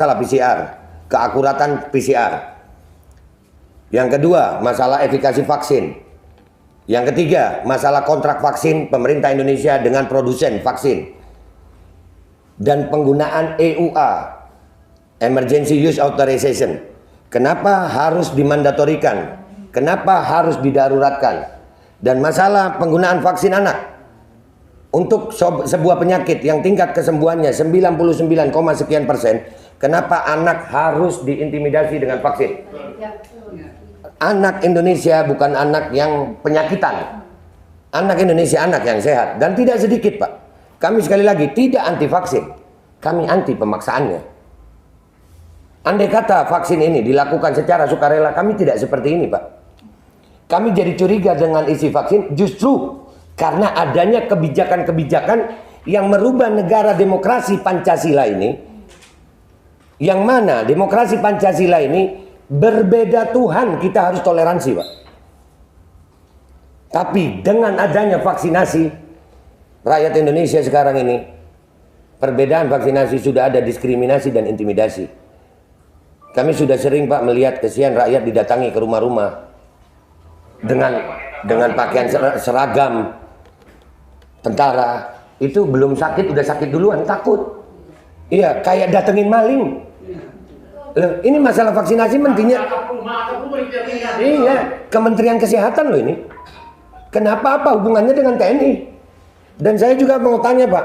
masalah PCR, keakuratan PCR. Yang kedua, masalah efikasi vaksin. Yang ketiga, masalah kontrak vaksin pemerintah Indonesia dengan produsen vaksin. Dan penggunaan EUA, Emergency Use Authorization. Kenapa harus dimandatorikan? Kenapa harus didaruratkan? Dan masalah penggunaan vaksin anak. Untuk sebuah penyakit yang tingkat kesembuhannya 99, sekian persen, kenapa anak harus diintimidasi dengan vaksin? Anak Indonesia bukan anak yang penyakitan. Anak Indonesia anak yang sehat. Dan tidak sedikit, Pak. Kami sekali lagi tidak anti vaksin. Kami anti pemaksaannya. Andai kata vaksin ini dilakukan secara sukarela, kami tidak seperti ini, Pak. Kami jadi curiga dengan isi vaksin justru karena adanya kebijakan-kebijakan yang merubah negara demokrasi Pancasila ini, yang mana demokrasi Pancasila ini berbeda Tuhan, kita harus toleransi, Pak. Tapi dengan adanya vaksinasi, rakyat Indonesia sekarang ini, perbedaan vaksinasi sudah ada diskriminasi dan intimidasi. Kami sudah sering, Pak, melihat kesian rakyat didatangi ke rumah-rumah dengan pakaian seragam tentara. Itu belum sakit udah sakit duluan, takut. Iya, kayak datengin maling. Loh, ini masalah vaksinasi mentinya. Iya, Kementerian Kesehatan loh ini. Kenapa, apa hubungannya dengan TNI? Dan saya juga mau tanya, Pak.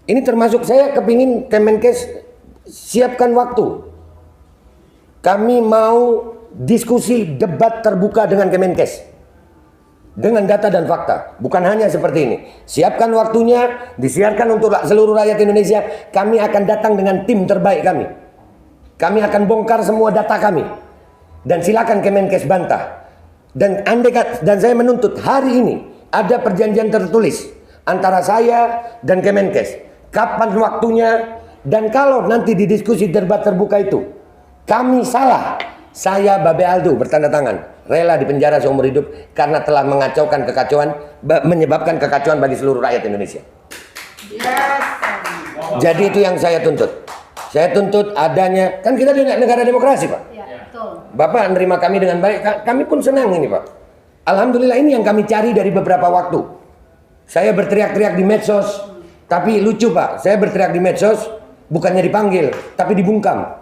Ini termasuk saya kepingin Kemenkes siapkan waktu. Kami mau diskusi debat terbuka dengan Kemenkes. Dengan data dan fakta. Bukan hanya seperti ini. Siapkan waktunya, disiarkan untuk seluruh rakyat Indonesia. Kami akan datang dengan tim terbaik kami. Kami akan bongkar semua data kami. Dan silakan Kemenkes bantah. Dan saya menuntut hari ini ada perjanjian tertulis antara saya dan Kemenkes. Kapan waktunya, dan kalau nanti di diskusi debat terbuka itu kami salah, saya Babe Aldo bertanda tangan rela dipenjara seumur hidup karena telah mengacaukan kekacauan, menyebabkan kekacauan bagi seluruh rakyat Indonesia. Jadi itu yang saya tuntut. Saya tuntut adanya, kan kita di negara demokrasi, Pak. Bapak menerima kami dengan baik, kami pun senang ini, Pak. Alhamdulillah, ini yang kami cari dari beberapa waktu. Saya berteriak-teriak di medsos, tapi lucu, Pak. Saya berteriak di medsos bukannya dipanggil, tapi dibungkam.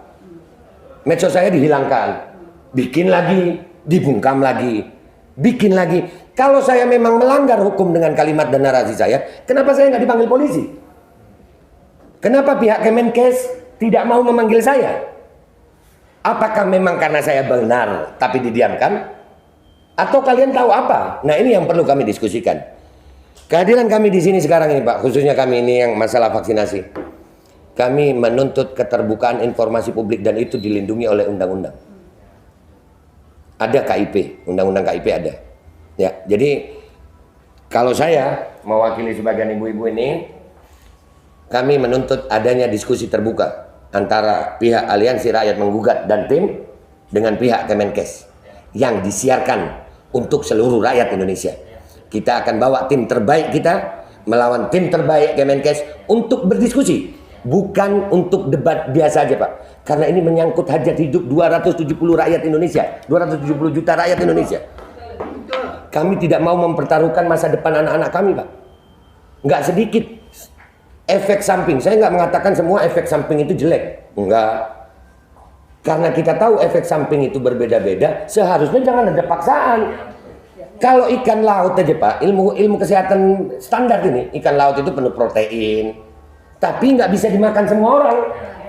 Medsos saya dihilangkan, bikin lagi, dibungkam lagi, bikin lagi. Kalau saya memang melanggar hukum dengan kalimat dan narasi saya, kenapa saya nggak dipanggil polisi? Kenapa pihak Kemenkes tidak mau memanggil saya? Apakah memang karena saya benar tapi didiamkan? Atau kalian tahu apa? Nah, ini yang perlu kami diskusikan. Kehadiran kami di sini sekarang ini, Pak, khususnya kami ini yang masalah vaksinasi. Kami menuntut keterbukaan informasi publik dan itu dilindungi oleh undang-undang. Ada KIP, undang-undang KIP ada. Ya, jadi kalau saya mewakili sebagian ibu-ibu ini, kami menuntut adanya diskusi terbuka antara pihak Aliansi Rakyat Menggugat dan tim dengan pihak Kemenkes yang disiarkan untuk seluruh rakyat Indonesia. Kita akan bawa tim terbaik kita melawan tim terbaik Kemenkes untuk berdiskusi. Bukan untuk debat biasa aja, Pak. Karena ini menyangkut hajat hidup 270 rakyat Indonesia. 270 juta rakyat Indonesia. Kami tidak mau mempertaruhkan masa depan anak-anak kami, Pak. Nggak sedikit efek samping. Saya nggak mengatakan semua efek samping itu jelek. Enggak. Karena kita tahu efek samping itu berbeda-beda, seharusnya jangan ada paksaan. Kalau ikan laut aja, Pak, ilmu kesehatan standar ini, ikan laut itu penuh protein. Tapi nggak bisa dimakan semua orang.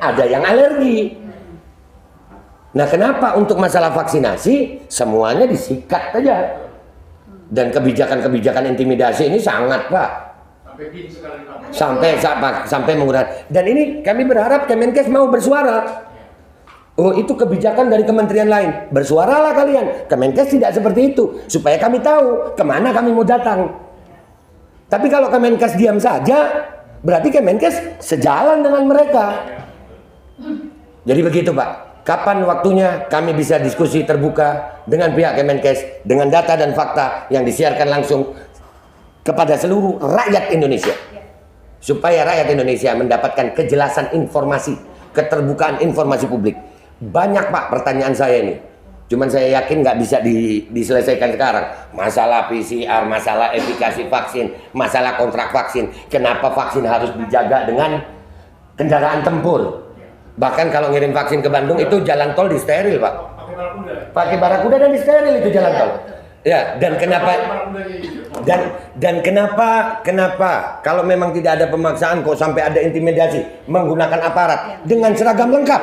Ada yang alergi. Nah, kenapa untuk masalah vaksinasi semuanya disikat aja? Dan kebijakan-kebijakan intimidasi ini sangat, Pak. Sampai menggunakan. Dan ini kami berharap Kemenkes mau bersuara. Oh, itu kebijakan dari kementerian lain. Bersuaralah kalian. Kemenkes tidak seperti itu. Supaya kami tahu kemana kami mau datang. Tapi kalau Kemenkes diam saja, berarti Kemenkes sejalan dengan mereka. Jadi begitu, Pak. Kapan waktunya kami bisa diskusi terbuka dengan pihak Kemenkes dengan data dan fakta yang disiarkan langsung kepada seluruh rakyat Indonesia. Supaya rakyat Indonesia mendapatkan kejelasan informasi keterbukaan informasi publik. Banyak Pak pertanyaan saya ini. Cuman saya yakin nggak bisa diselesaikan sekarang. Masalah PCR, masalah efikasi vaksin, masalah kontrak vaksin. Kenapa vaksin harus dijaga dengan kendaraan tempur? Bahkan kalau ngirim vaksin ke Bandung itu jalan tol di steril Pak. Pakai barakuda dan di steril itu jalan tol. Ya, dan kenapa kenapa kalau memang tidak ada pemaksaan kok sampai ada intimidasi menggunakan aparat dengan seragam lengkap?